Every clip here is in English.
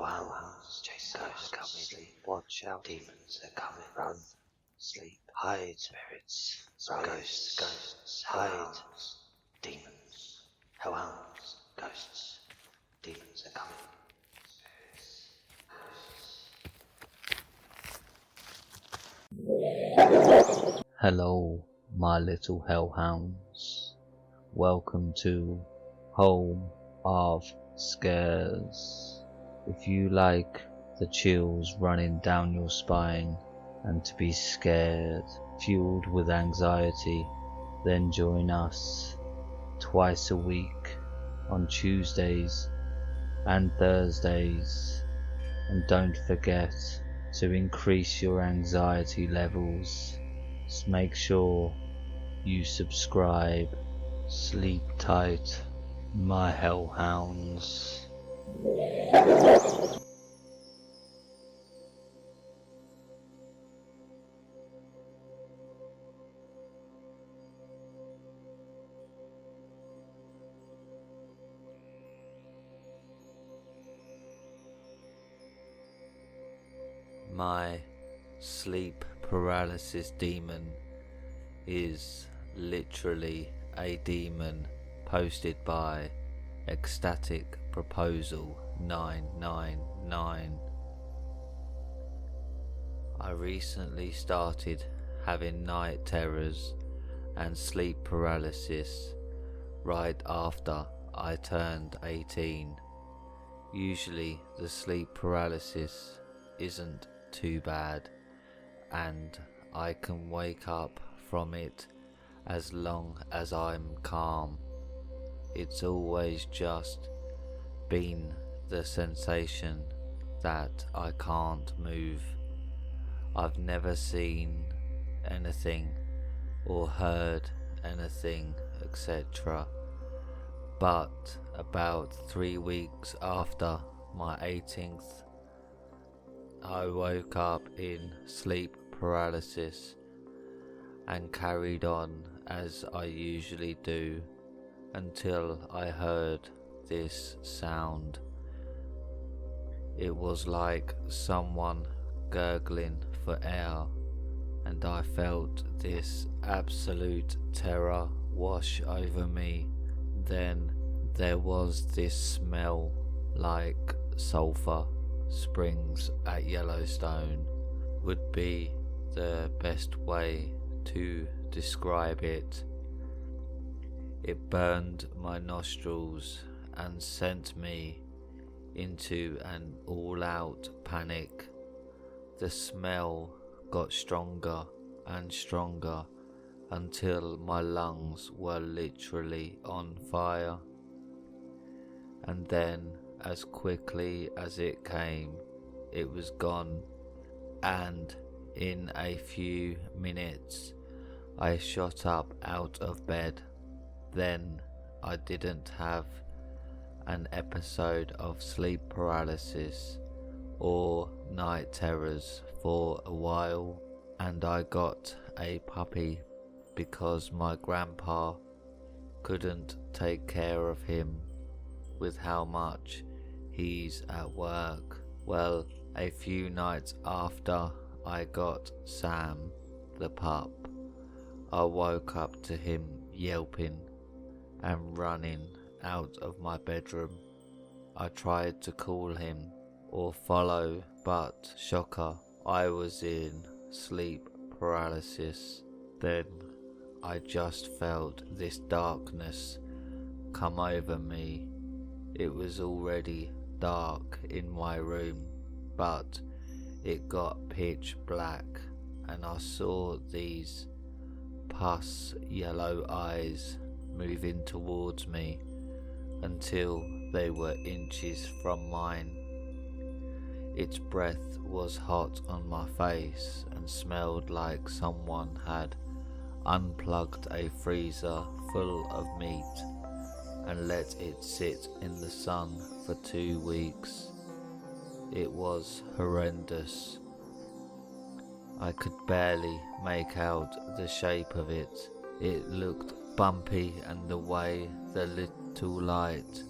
hounds, chase ghosts, come sleep, watch out, demons are coming, run, sleep, hide, spirits, ghosts, hide, demons, hounds, ghosts, demons are coming. Hello, my little hellhounds. Welcome to Home of Scares. If you like the chills running down your spine and to be scared, fueled with anxiety, then join us twice a week on Tuesdays and Thursdays. And don't forget to increase your anxiety levels. Just make sure you subscribe. Sleep tight, my hellhounds. My sleep paralysis demon is literally a demon posted by Ecstatic Proposal 999. I recently started having night terrors and sleep paralysis right after I turned 18. Usually the sleep paralysis isn't too bad and I can wake up from it as long as I'm calm. It's always just been the sensation that I can't move. I've never seen anything or heard anything, etc. But about 3 weeks after my 18th, I woke up in sleep paralysis and carried on as I usually do until I heard this sound. It was like someone gurgling for air, and I felt this absolute terror wash over me. Then there was this smell like sulphur springs at Yellowstone would be the best way to describe it. It burned my nostrils and sent me into an all-out panic. The smell got stronger and stronger until my lungs were literally on fire. And then, as quickly as it came, it was gone, and in a few minutes I shot up out of bed. Then I didn't have an episode of sleep paralysis or night terrors for a while, and I got a puppy because my grandpa couldn't take care of him with how much he's at work. Well, a few nights after I got Sam, the pup, I woke up to him yelping and running out of my bedroom. I tried to call him or follow, but shocker, I was in sleep paralysis. Then I just felt this darkness come over me. It was already dark in my room, but it got pitch black, and I saw these pus yellow eyes moving towards me until they were inches from mine. Its breath was hot on my face and smelled like someone had unplugged a freezer full of meat and let it sit in the sun for 2 weeks. It was horrendous. I could barely make out the shape of it. It looked bumpy, and the way the little light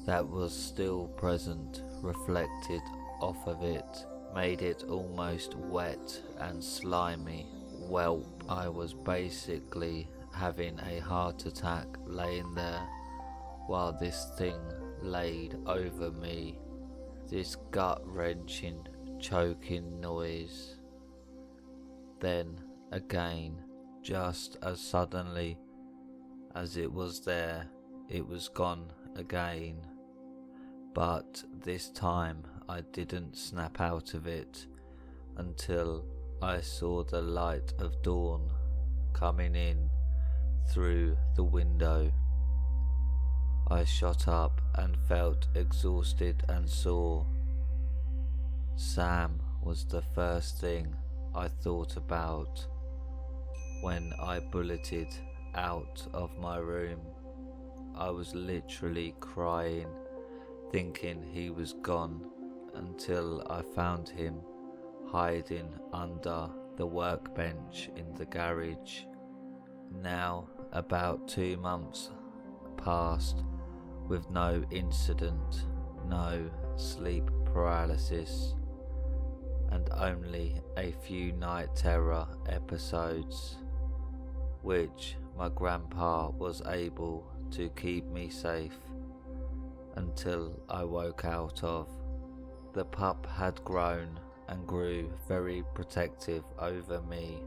that was still present reflected off of it, made it almost wet and slimy. Well, I was basically having a heart attack laying there while this thing laid over me. This gut-wrenching, choking noise. Then again, just as suddenly as it was there, it was gone again. But this time I didn't snap out of it until I saw the light of dawn coming in through the window. I shot up and felt exhausted and sore. Sam was the first thing I thought about when I bulleted out of my room. I was literally crying, thinking he was gone, until I found him hiding under the workbench in the garage. Now about 2 months passed with no incident, no sleep paralysis, and only a few night terror episodes, which my grandpa was able to keep me safe until I woke out of. The pup had grown and grew very protective over me,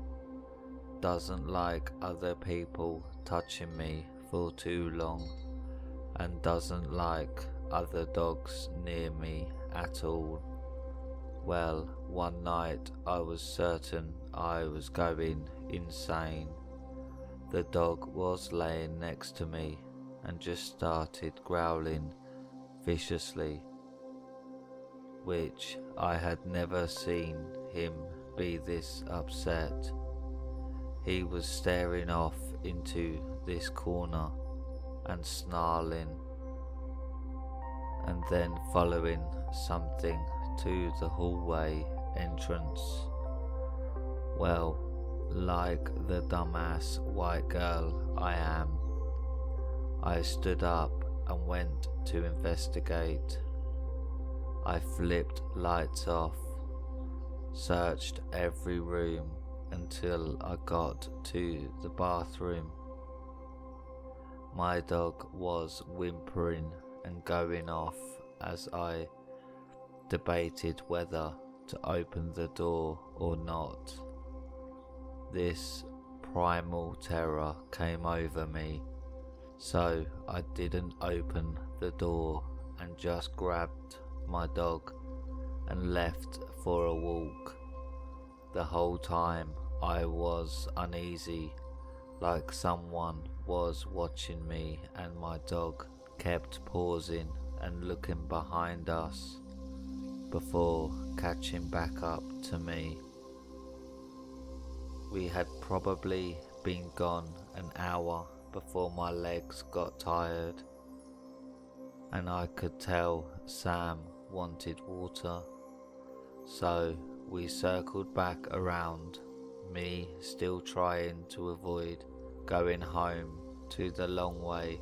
doesn't like other people touching me for too long, and doesn't like other dogs near me at all. Well, one night I was certain I was going insane. The dog was laying next to me and just started growling viciously, which I had never seen him be this upset. He was staring off into this corner and snarling, and then following something to the hallway entrance. Well, like the dumbass white girl I am, I stood up and went to investigate. I flipped lights off, searched every room until I got to the bathroom. My dog was whimpering and going off as I debated whether to open the door or not. This primal terror came over me, so I didn't open the door and just grabbed my dog and left for a walk. The whole time I was uneasy, like someone was watching me, and my dog kept pausing and looking behind us before catching back up to me. We had probably been gone an hour before my legs got tired, and I could tell Sam wanted water, so we circled back around, me still trying to avoid going home to the long way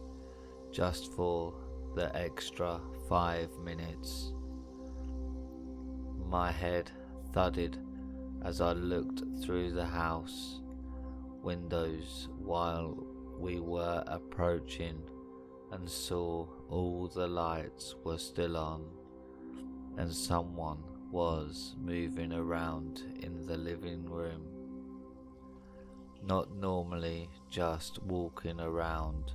just for the extra 5 minutes. My head thudded as I looked through the house windows while we were approaching and saw all the lights were still on and someone was moving around in the living room. Not normally just walking around,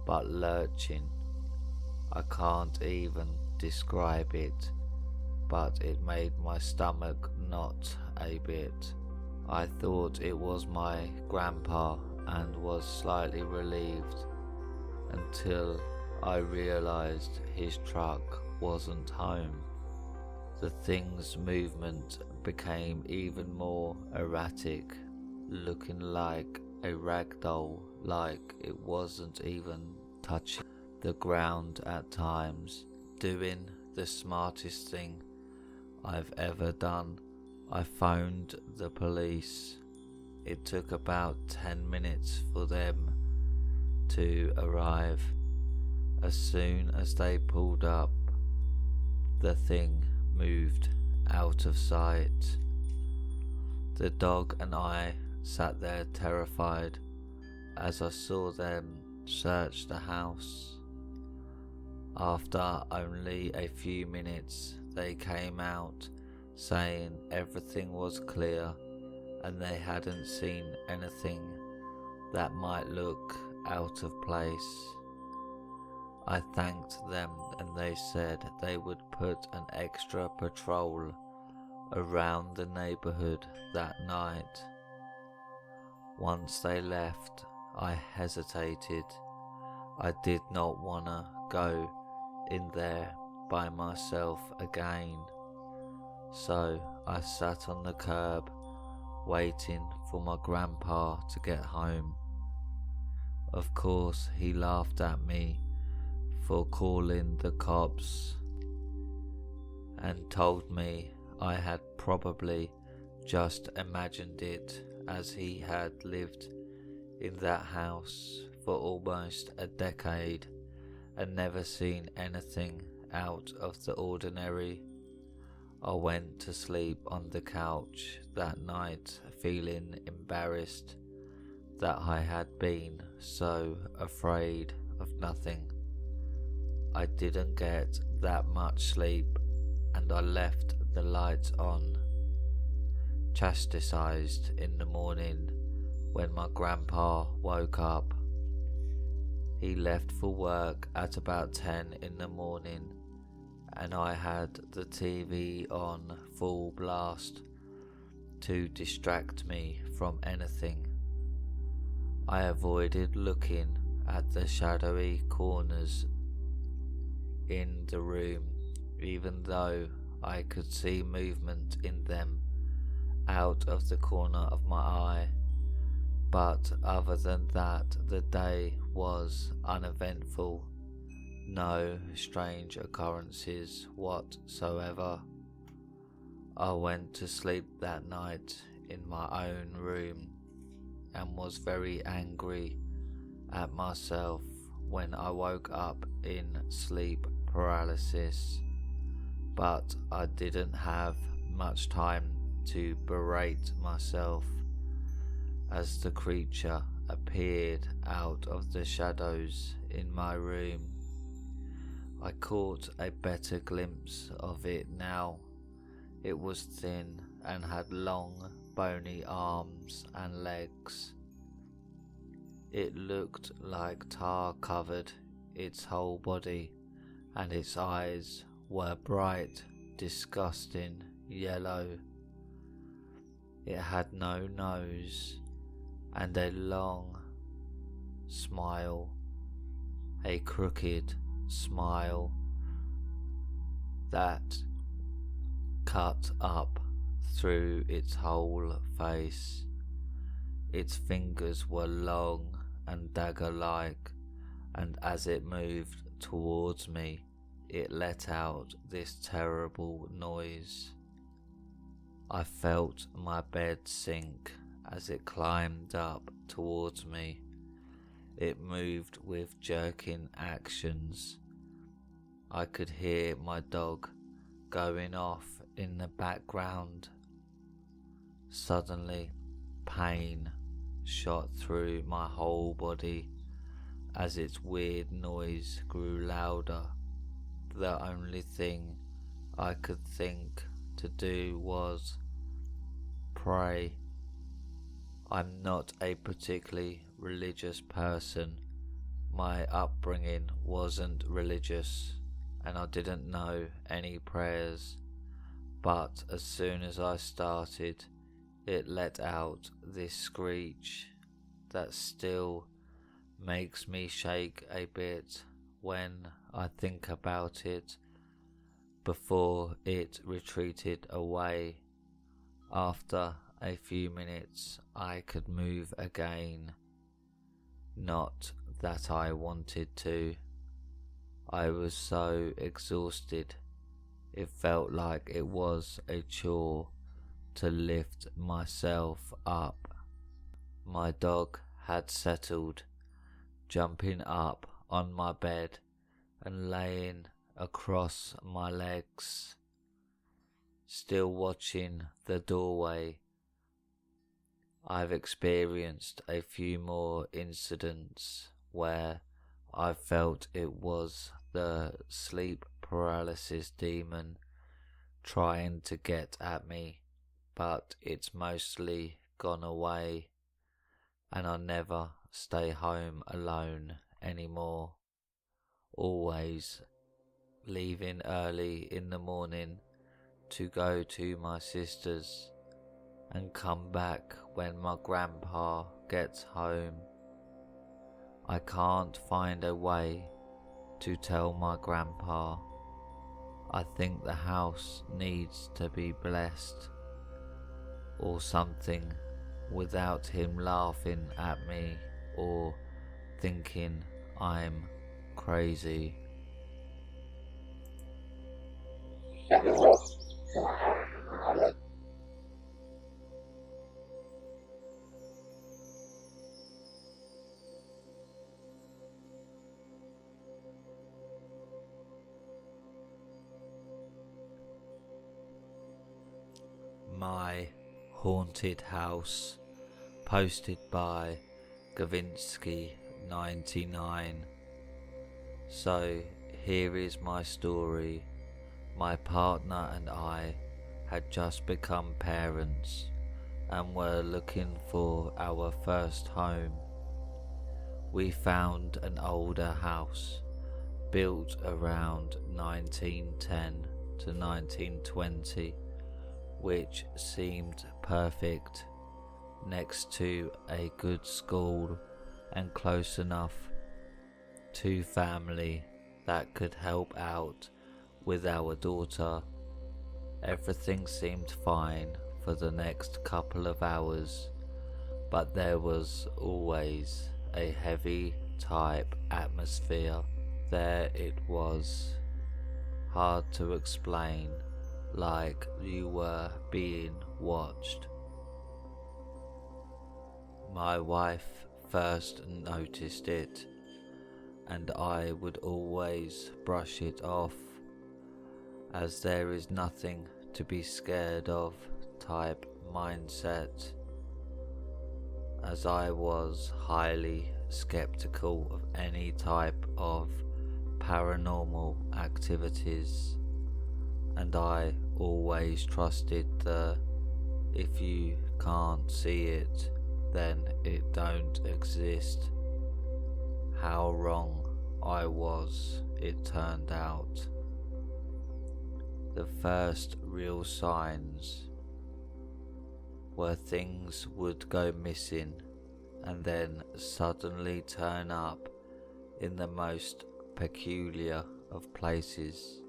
but lurching. I can't even describe it, but it made my stomach knot a bit. I thought it was my grandpa and was slightly relieved until I realized his truck wasn't home. The thing's movement became even more erratic, looking like a rag doll, like it wasn't even touching the ground at times. Doing the smartest thing I've ever done, I phoned the police. It took about 10 minutes for them to arrive. As soon as they pulled up, the thing moved out of sight. The dog and I sat there terrified as I saw them search the house. After only a few minutes, they came out saying everything was clear and they hadn't seen anything that might look out of place. I thanked them and they said they would put an extra patrol around the neighborhood that night. Once they left, I hesitated. I did not want to go in there by myself again, so I sat on the curb waiting for my grandpa to get home. Of course, he laughed at me for calling the cops and told me I had probably just imagined it, as he had lived in that house for almost a decade and never seen anything out of the ordinary. I went to sleep on the couch that night feeling embarrassed that I had been so afraid of nothing. I didn't get that much sleep and I left the lights on, chastised in the morning when my grandpa woke up. He left for work at about 10 in the morning and I had the TV on full blast to distract me from anything. I avoided looking at the shadowy corners in the room, even though I could see movement in them out of the corner of my eye. But other than that, the day was uneventful. No strange occurrences whatsoever. I went to sleep that night in my own room and was very angry at myself when I woke up in sleep paralysis. But I didn't have much time to berate myself as the creature appeared out of the shadows in my room. I caught a better glimpse of it now. It was thin and had long, bony arms and legs. It looked like tar covered its whole body, and its eyes were bright, disgusting yellow. It had no nose and a long smile, a crooked smile that cut up through its whole face. Its fingers were long and dagger-like, and as it moved towards me, it let out this terrible noise. I felt my bed sink as it climbed up towards me. It moved with jerking actions. I could hear my dog going off in the background. Suddenly, pain shot through my whole body as its weird noise grew louder. The only thing I could think to do was pray. I'm not a particularly religious person. My upbringing wasn't religious and I didn't know any prayers, but as soon as I started, it let out this screech that still makes me shake a bit when I think about it. Before it retreated away, after a few minutes I could move again. Not that I wanted to. I was so exhausted. It felt like it was a chore to lift myself up. My dog had settled, jumping up on my bed and laying across my legs, still watching the doorway. I've experienced a few more incidents where I felt it was the sleep paralysis demon trying to get at me, but it's mostly gone away and I never stay home alone anymore, always leaving early in the morning to go to my sister's and come back when my grandpa gets home. I can't find a way to tell my grandpa. I think the house needs to be blessed or something without him laughing at me or thinking I'm crazy. My Haunted House, posted by Gavinsky 99. So here is my story. My partner and I had just become parents and were looking for our first home. We found an older house built around 1910 to 1920, which seemed perfect next to a good school and close enough to family that could help out with our daughter. Everything seemed fine for the next couple of hours, but there was always a heavy type atmosphere. There it was, hard to explain, like you were being watched. My wife first noticed it, and I would always brush it off, as there is nothing to be scared of type mindset, as I was highly skeptical of any type of paranormal activities, and I always trusted the if you can't see it, then it don't exist. How wrong I was, it turned out. The first real signs were things would go missing and then suddenly turn up in the most peculiar of places,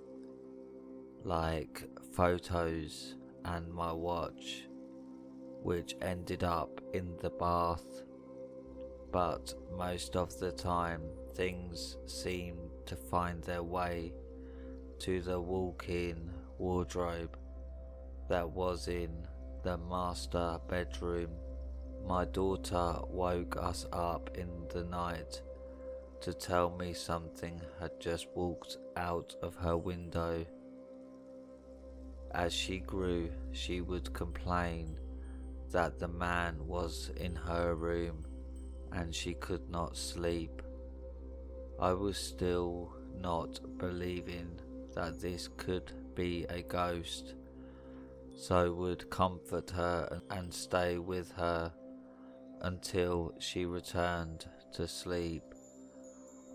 like photos and my watch, which ended up in the bath, but most of the time things seemed to find their way to the walk-in wardrobe that was in the master bedroom. My daughter woke us up in the night to tell me something had just walked out of her window. As she grew, she would complain that the man was in her room and she could not sleep. I was still not believing that this could be a ghost, so would comfort her and stay with her until she returned to sleep.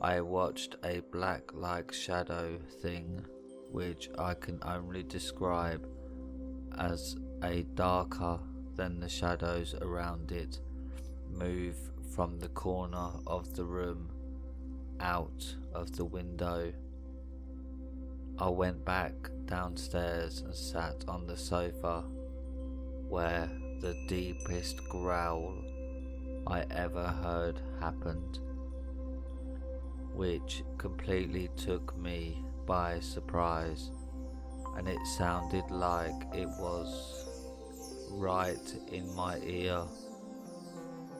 I watched a black-like shadow thing, which I can only describe as a darker than the shadows around it, move from the corner of the room out of the window. I went back downstairs and sat on the sofa, where the deepest growl I ever heard happened, which completely took me by surprise, and it sounded like it was right in my ear.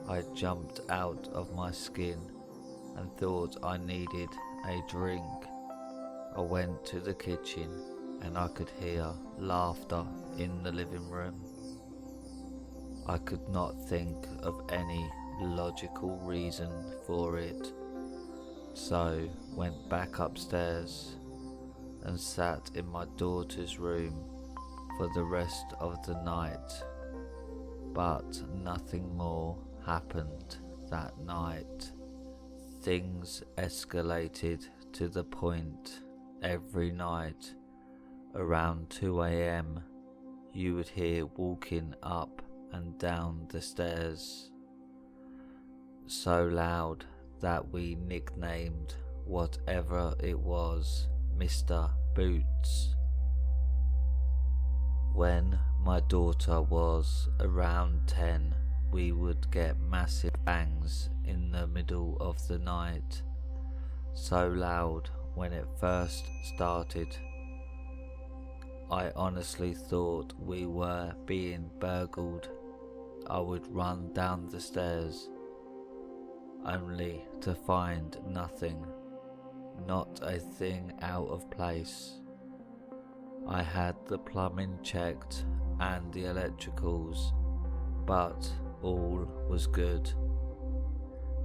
I jumped out of my skin and thought I needed a drink, I went to the kitchen and I could hear laughter in the living room. I could not think of any logical reason for it, so went back upstairs and sat in my daughter's room for the rest of the night. But nothing more happened that night. Things escalated to the point every night around 2 a.m. you would hear walking up and down the stairs, so loud that we nicknamed whatever it was Mr. Boots. When my daughter was around 10, we would get massive bangs in the middle of the night, so loud when it first started. I honestly thought we were being burgled. I would run down the stairs, only to find nothing, not a thing out of place. I had the plumbing checked and the electricals, but all was good.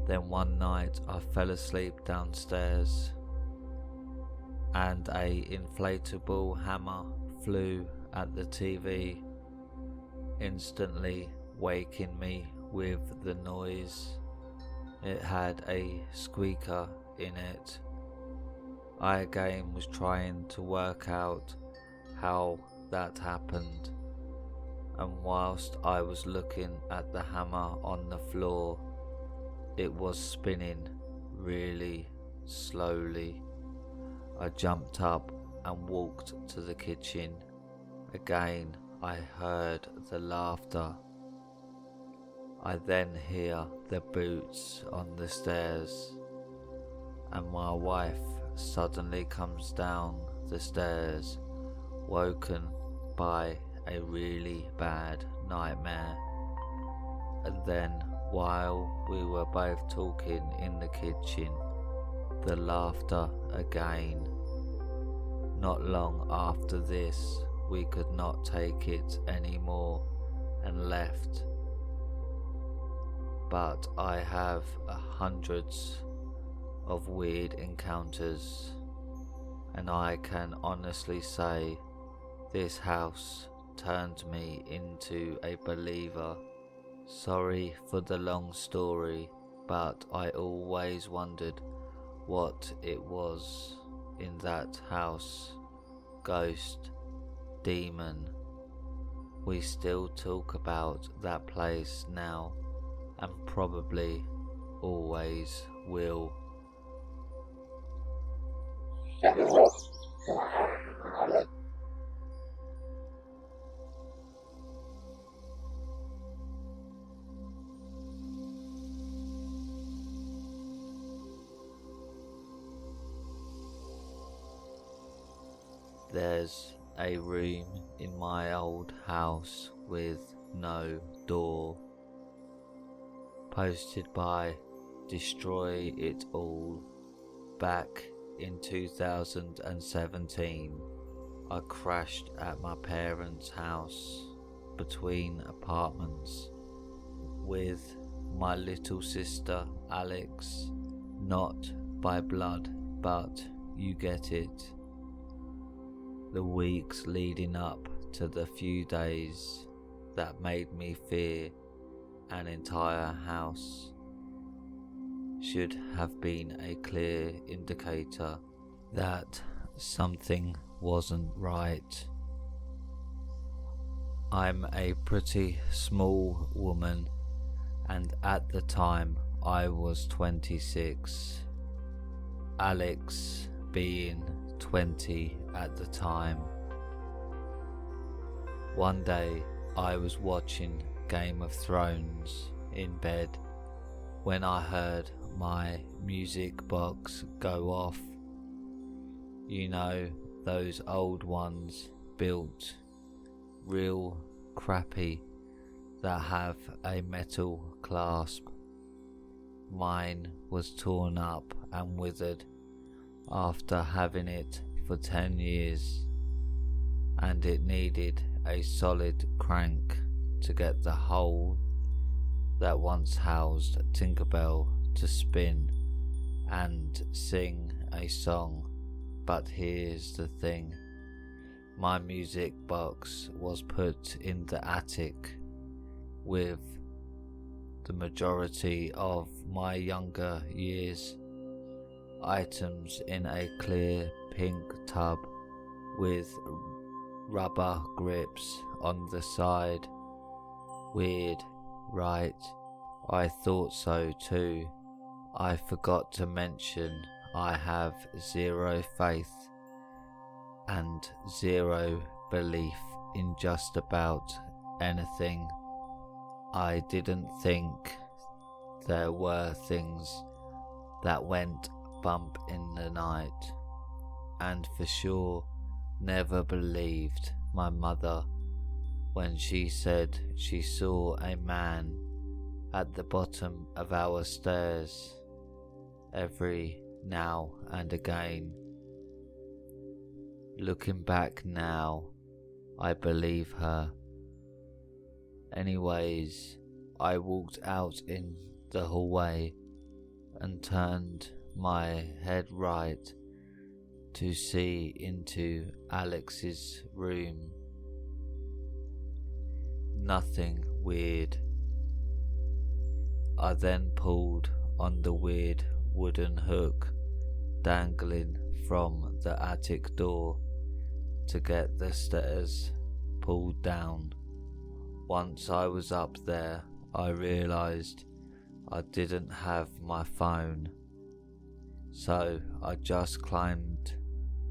Then one night I fell asleep downstairs and a inflatable hammer flew at the TV, instantly waking me with the noise. It had a squeaker in it. I again was trying to work out how that happened, and whilst I was looking at the hammer on the floor, it was spinning really slowly. I jumped up and walked to the kitchen. Again I heard the laughter. I then hear the boots on the stairs, and my wife suddenly comes down the stairs, woken by a really bad nightmare. And then, while we were both talking in the kitchen, the laughter again. Not long after this, we could not take it anymore and left. But I have hundreds of weird encounters, and I can honestly say this house turned me into a believer. Sorry for the long story, but I always wondered what it was in that house. Ghost, demon. We still talk about that place now, and probably always will. There's a room in my old house with no door. Posted by Destroy It All. Back in 2017, I crashed at my parents' house between apartments with my little sister Alex, not by blood, but you get it. The weeks leading up to the few days that made me fear an entire house should have been a clear indicator that something wasn't right. I'm a pretty small woman, and at the time I was 26, Alex being 20 at the time. One day I was watching Game of Thrones in bed when I heard my music box go off. You know, those old ones built real crappy that have a metal clasp. Mine was torn up and withered after having it for 10 years, and it needed a solid crank to get the hole that once housed Tinkerbell to spin and sing a song. But here's the thing, my music box was put in the attic with the majority of my younger years items in a clear pink tub with rubber grips on the side. Weird, right? I thought so too. I forgot to mention I have zero faith and zero belief in just about anything. I didn't think there were things that went bump in the night, and for sure never believed my mother when she said she saw a man at the bottom of our stairs every now and again. Looking back now, I believe her. Anyways, I walked out in the hallway and turned my head right to see into Alex's room. Nothing weird. I then pulled on the weird wooden hook dangling from the attic door to get the stairs pulled down. Once I was up there, I realised I didn't have my phone, so I just climbed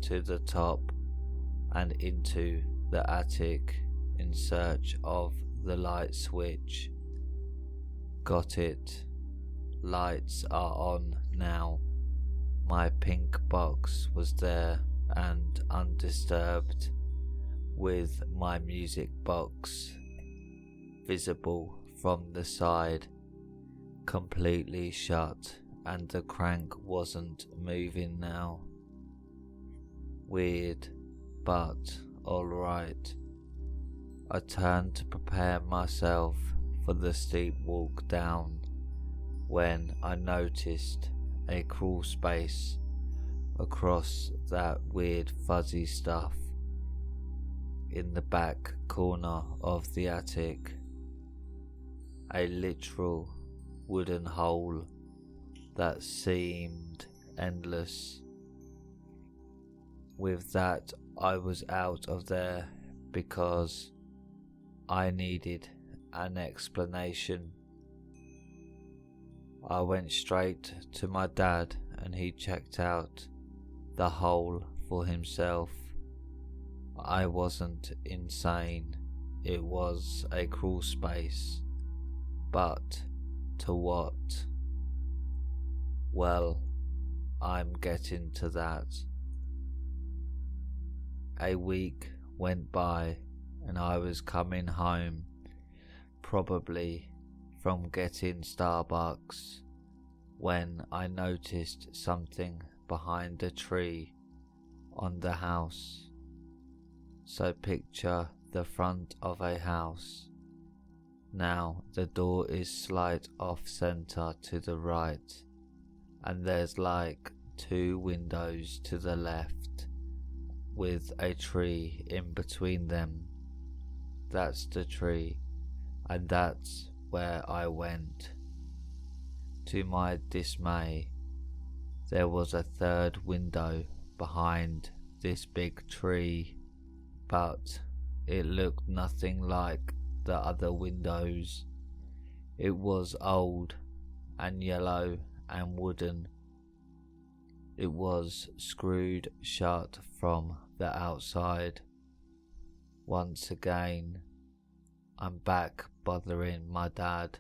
to the top and into the attic in search of the light switch. Got it. Lights are on now. My pink box was there and undisturbed, with my music box visible from the side, completely shut, and the crank wasn't moving now. Weird, but alright. I turned to prepare myself for the steep walk down when I noticed a crawl space across that weird fuzzy stuff in the back corner of the attic. A literal wooden hole that seemed endless. With that, I was out of there because I needed an explanation. I went straight to my dad and he checked out the hole for himself. I wasn't insane, it was a crawl space. But to what? Well, I'm getting to that. A week went by and I was coming home, probably from getting Starbucks, when I noticed something behind a tree on the house. So picture the front of a house. Now the door is slight off center to the right, and there's like 2 windows to the left with a tree in between them. That's the tree, and that's where I went. To my dismay, there was a 3rd window behind this big tree, but it looked nothing like the other windows. It was old and yellow and wooden. It was screwed shut from the outside. Once again, I'm back bothering my dad.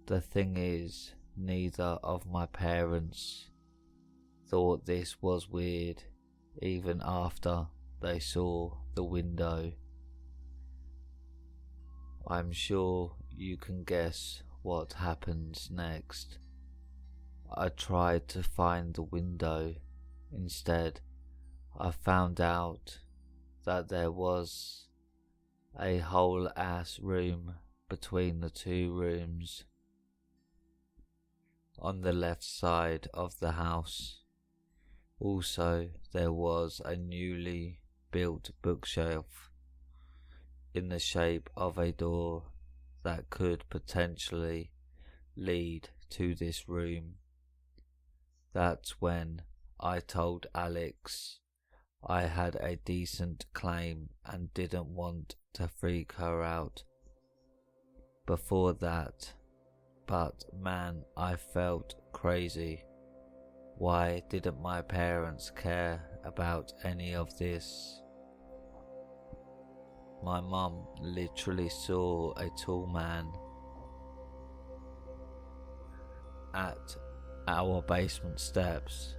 The thing is, neither of my parents thought this was weird, even after they saw the window. I'm sure you can guess what happens next. I tried to find the window instead I found out that there was a whole ass room between the two rooms on the left side of the house. Also, there was a newly built bookshelf in the shape of a door that could potentially lead to this room. That's when I told Alex I had a decent claim and didn't want to freak her out before that, but man, I felt crazy. Why didn't my parents care about any of this? My mum literally saw a tall man at our basement steps.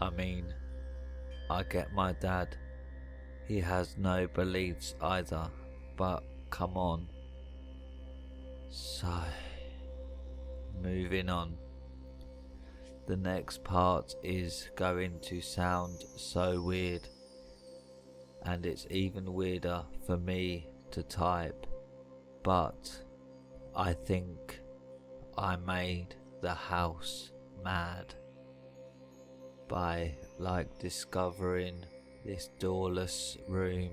I mean, I get my dad, he has no beliefs either, but come on. So, moving on. The next part is going to sound so weird, and it's even weirder for me to type, but I think I made the house mad by discovering this doorless room.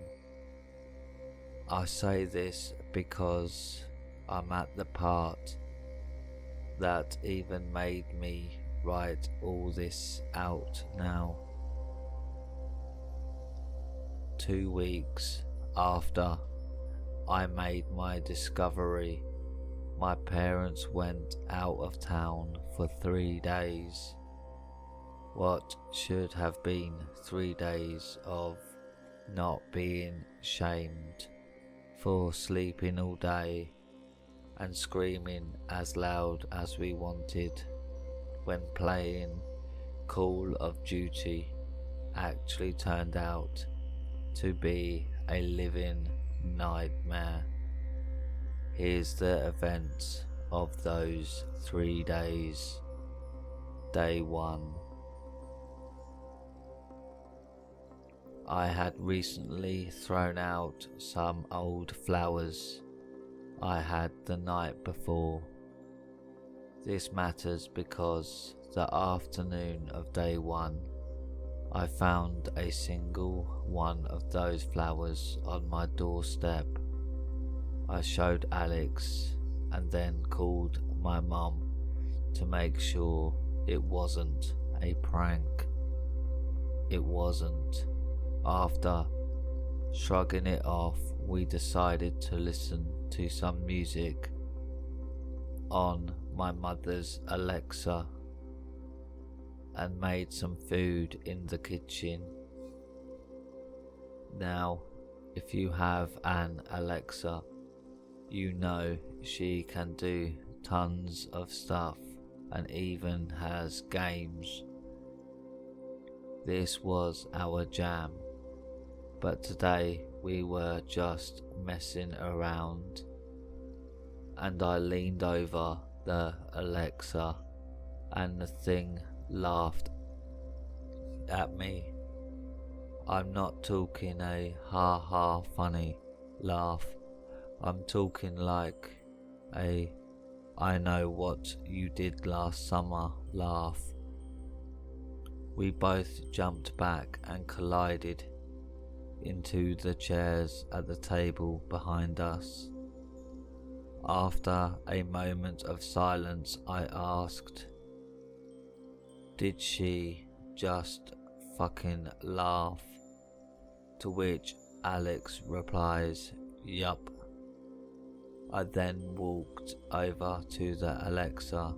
I say this because I'm at the part that even made me write all this out now. 2 weeks after I made my discovery, my parents went out of town for 3 days. What should have been 3 days of not being shamed for sleeping all day and screaming as loud as we wanted when playing Call of Duty actually turned out to be a living nightmare. Here's the events of those 3 days. Day 1. I had recently thrown out some old flowers I had the night before. This matters because the afternoon of day 1, I found a single one of those flowers on my doorstep. I showed Alex and then called my mum to make sure it wasn't a prank. It wasn't. After shrugging it off, we decided to listen to some music on my mother's Alexa and made some food in the kitchen. Now, if you have an Alexa, you know she can do tons of stuff and even has games. This was our jam, but today we were just messing around and I leaned over the Alexa and the thing laughed at me. I'm not talking a ha ha funny laugh. I'm talking like a I know what you did last summer laugh. We both jumped back and collided into the chairs at the table behind us. After a moment of silence, I asked, "Did she just fucking laugh?" To which Alex replies, "Yup." I then walked over to the Alexa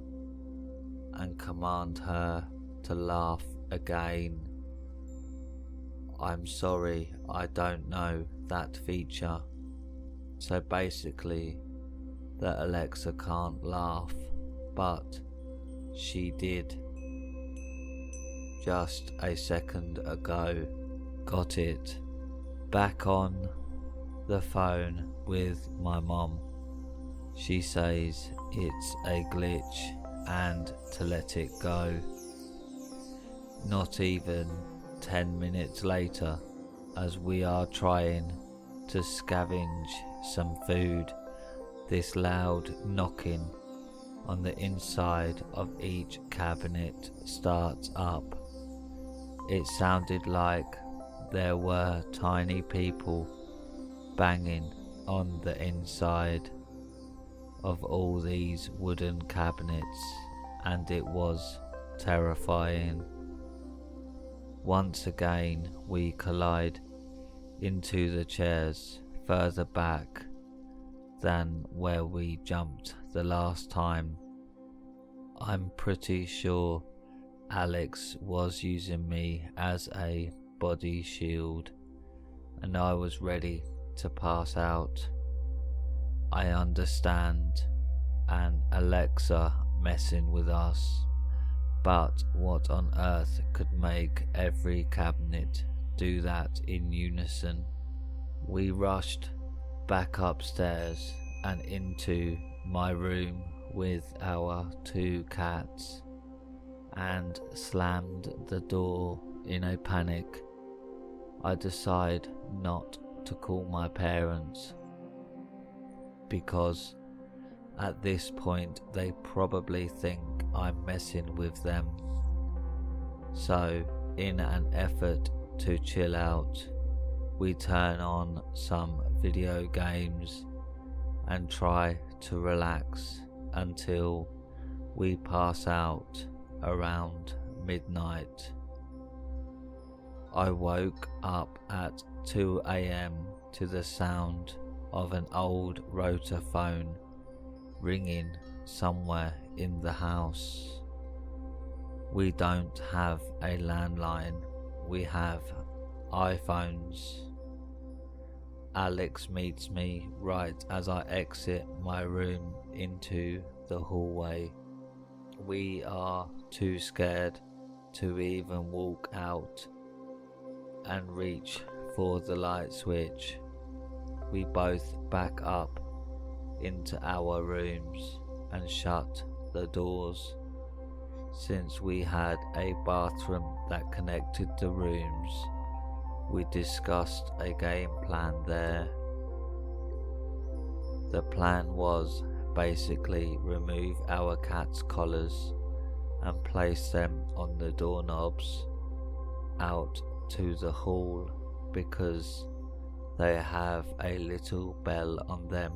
and command her to laugh again. I'm sorry, I don't know that feature. So basically, the Alexa can't laugh, but she did just a second ago. Got it. Back on the phone with my mom. She says it's a glitch and to let it go. Not even 10 minutes later, as we are trying to scavenge some food, this loud knocking on the inside of each cabinet starts up. It sounded like there were tiny people banging on the inside of all these wooden cabinets, and it was terrifying. Once again we collide into the chairs further back than where we jumped the last time. I'm pretty sure Alex was using me as a body shield, and I was ready to pass out. I understand an Alexa messing with us, but what on earth could make every cabinet do that in unison? We rushed back upstairs and into my room with our 2 cats and slammed the door in a panic. I decide not to call my parents because at this point they probably think I'm messing with them. So, in an effort to chill out, we turn on some video games and try to relax until we pass out around midnight. I woke up at 2 a.m. to the sound of an old rotor phone ringing somewhere in the house. We don't have a landline, we have iPhones. Alex meets me right as I exit my room into the hallway. We are too scared to even walk out and reach for the light switch. We both back up into our rooms and shut the doors. Since we had a bathroom that connected the rooms, we discussed a game plan there. The plan was basically remove our cats' collars and place them on the doorknobs out to the hall because they have a little bell on them,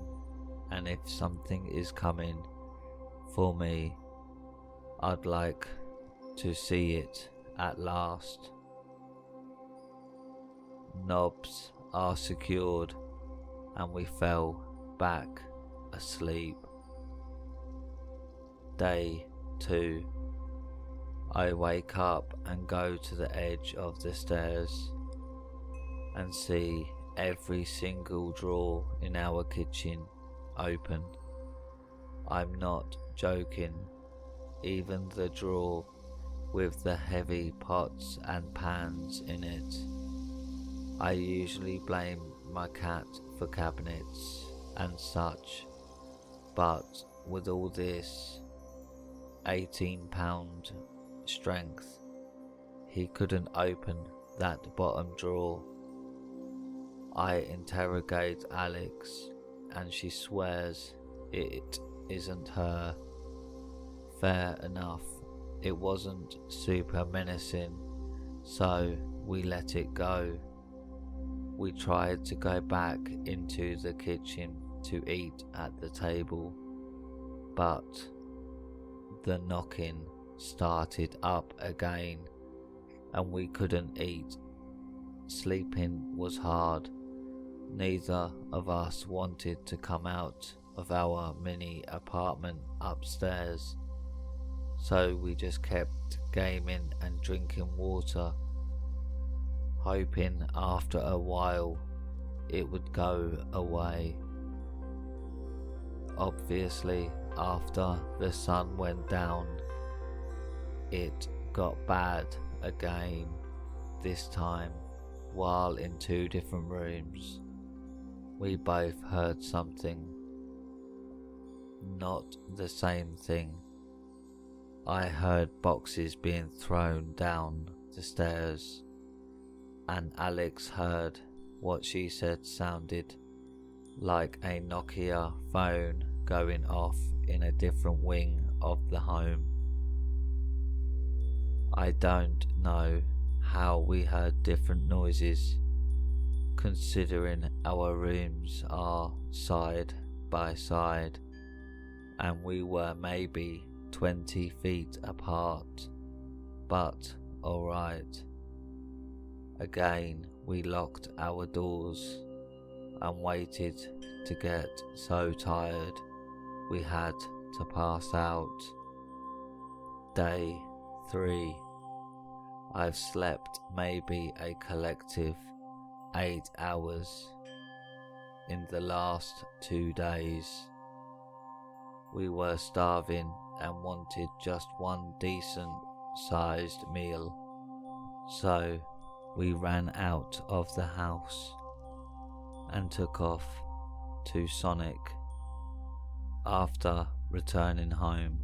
and if something is coming for me, I'd like to see it at last. Knobs are secured and we fell back asleep. Day 2. I wake up and go to the edge of the stairs and see every single drawer in our kitchen open. I'm not joking, even the drawer with the heavy pots and pans in it. I usually blame my cat for cabinets and such, but with all this 18-pound strength, he couldn't open that bottom drawer. I interrogate Alex and she swears it isn't her. Fair enough, it wasn't super menacing, so we let it go. We tried to go back into the kitchen to eat at the table, but the knocking started up again and we couldn't eat. Sleeping was hard. Neither of us wanted to come out of our mini apartment upstairs, so we just kept gaming and drinking water, hoping after a while it would go away. Obviously, after the sun went down, it got bad again, this time while in 2 different rooms. We both heard something. Not the same thing. I heard boxes being thrown down the stairs, and Alex heard what she said sounded like a Nokia phone going off in a different wing of the home. I don't know how we heard different noises, considering our rooms are side by side and we were maybe 20 feet apart, but alright. Again, we locked our doors and waited to get so tired we had to pass out. Day 3. I've slept maybe a collective 8 hours in the last 2 days. We were starving and wanted just one decent sized meal, so we ran out of the house and took off to Sonic. After returning home,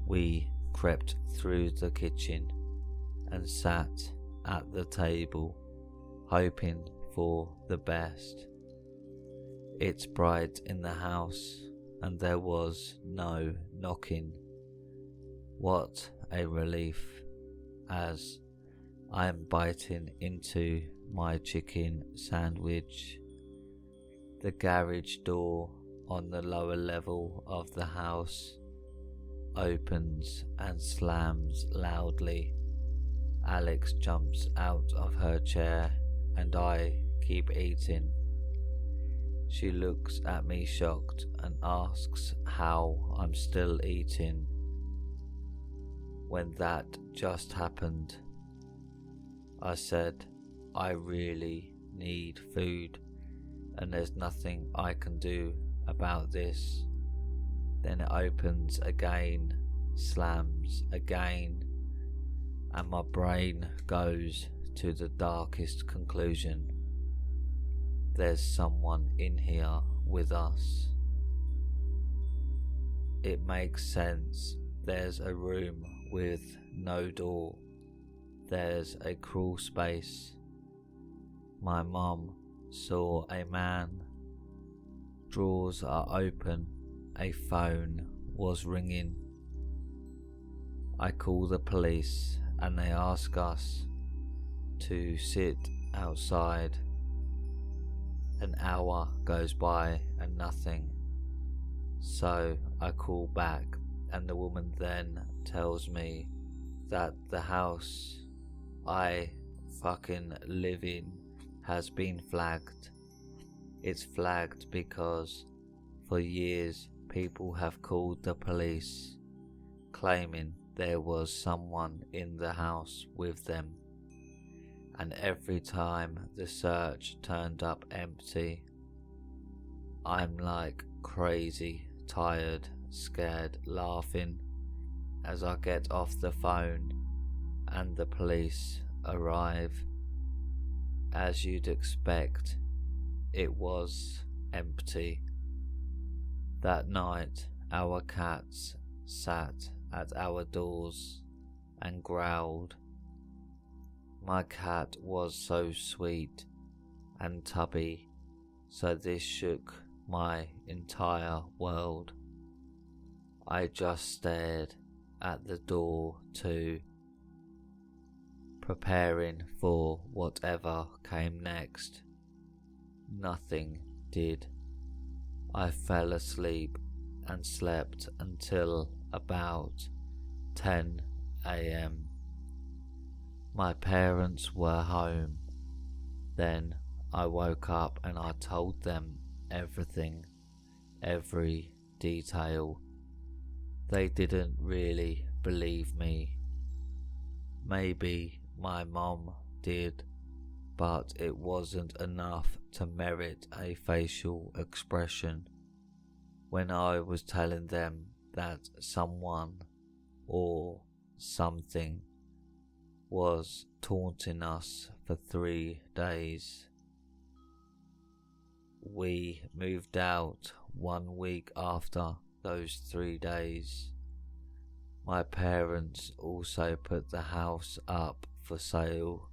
we crept through the kitchen and sat at the table, hoping for the best. It's bright in the house and there was no knocking. What a relief, as I'm biting into my chicken sandwich. The garage door on the lower level of the house opens and slams loudly. Alex jumps out of her chair and I keep eating. She looks at me shocked and asks how I'm still eating when that just happened. I said, I really need food and there's nothing I can do about this. Then it opens again, slams again, and my brain goes to the darkest conclusion. There's someone in here with us. It makes sense. There's a room with no door. There's a crawl space. My mum saw a man. Drawers are open. A phone was ringing. I call the police and they ask us to sit outside. An hour goes by and nothing. So I call back and the woman then tells me that the house I fucking live in has been flagged. It's flagged because for years people have called the police claiming there was someone in the house with them, and every time the search turned up empty. I'm like crazy, tired, scared, laughing as I get off the phone and the police arrive. As you'd expect, it was empty. That night, our cats sat at our doors and growled. My cat was so sweet and tubby, so this shook my entire world. I just stared at the door too, preparing for whatever came next. Nothing did. I fell asleep and slept until about 10 a.m. My parents were home. Then I woke up and I told them everything, every detail. They didn't really believe me. Maybe my mom did, but it wasn't enough to merit a facial expression. When I was telling them that someone or something was taunting us for 3 days. We moved out 1 week after those 3 days. My parents also put the house up for sale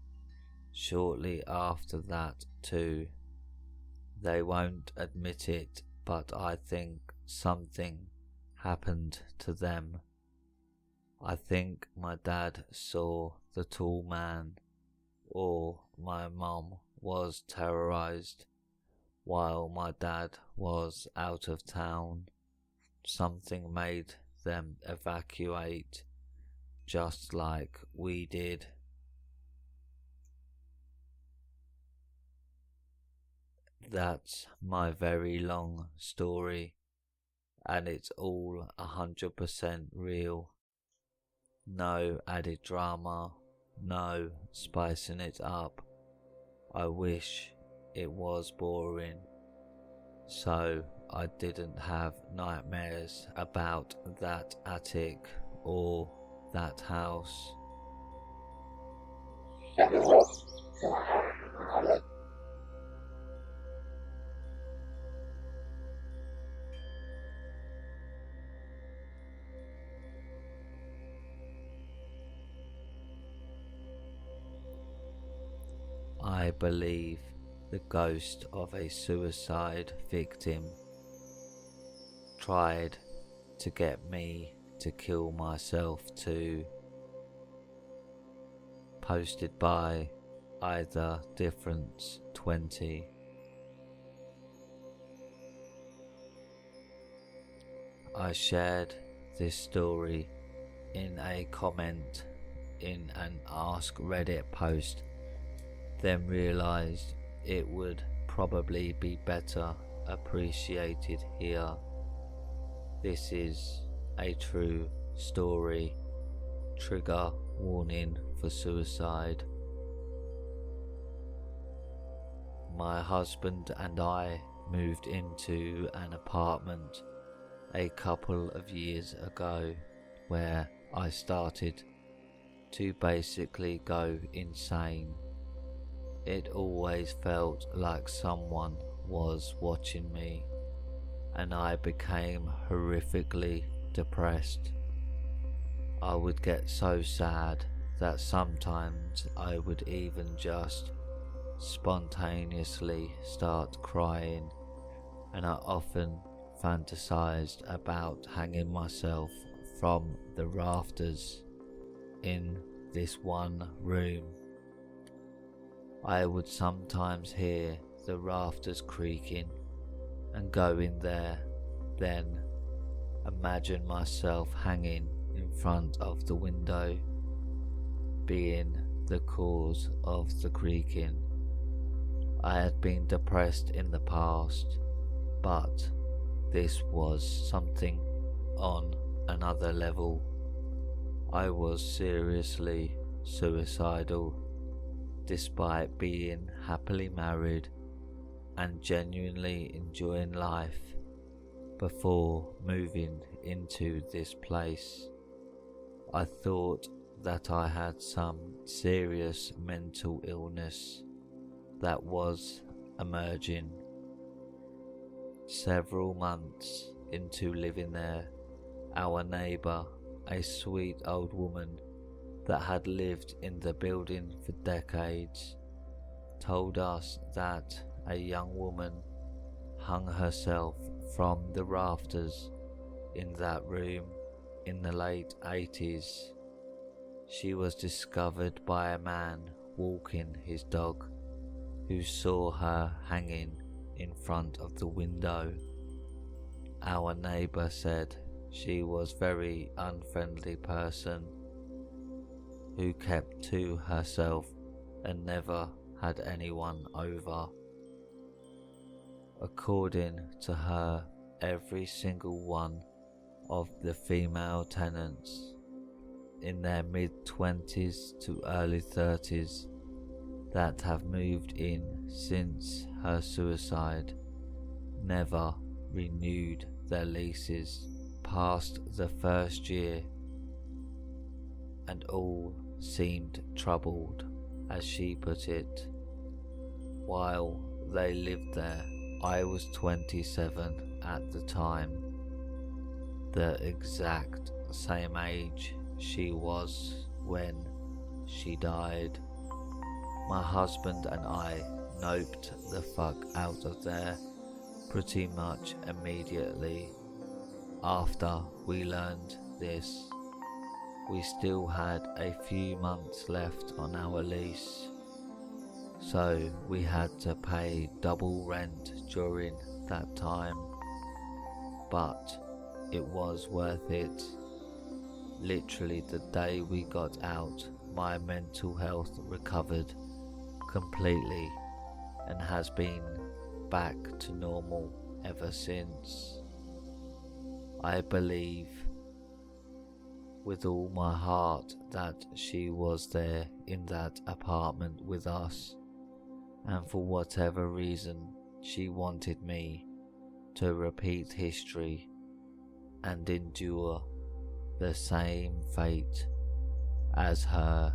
shortly after that too. They won't admit it, but I think something happened to them. I think my dad saw the tall man, or my mum was terrorized while my dad was out of town. Something made them evacuate, just like we did. That's my very long story, and it's all 100% real. No added drama, no spicing it up. I wish it was boring, so I didn't have nightmares about that attic or that house. I believe the ghost of a suicide victim tried to get me to kill myself too. Posted by Either Difference 20. I shared this story in a comment in an Ask Reddit post, then realised it would probably be better appreciated here. This is a true story. Trigger warning for suicide. My husband and I moved into an apartment a couple of years ago where I started to basically go insane. It always felt like someone was watching me, and I became horrifically depressed. I would get so sad that sometimes I would even just spontaneously start crying, and I often fantasized about hanging myself from the rafters in this one room. I would sometimes hear the rafters creaking and go in there, then imagine myself hanging in front of the window, being the cause of the creaking. I had been depressed in the past, but this was something on another level. I was seriously suicidal, despite being happily married and genuinely enjoying life before moving into this place. I thought that I had some serious mental illness that was emerging. Several months into living there, our neighbour, a sweet old woman that had lived in the building for decades, told us that a young woman hung herself from the rafters in that room in the late 80s. She was discovered by a man walking his dog who saw her hanging in front of the window. Our neighbour said she was a very unfriendly person who kept to herself and never had anyone over. According to her, every single one of the female tenants in their mid-20s to early 30s that have moved in since her suicide never renewed their leases past the first year, and all seemed troubled, as she put it, while they lived there. I was 27 at the time, the exact same age she was when she died. My husband and I noped the fuck out of there pretty much immediately after we learned this. We still had a few months left on our lease, so we had to pay double rent during that time, but it was worth it. Literally the day we got out, my mental health recovered completely and has been back to normal ever since. I believe with all my heart that she was there in that apartment with us, and for whatever reason she wanted me to repeat history and endure the same fate as her.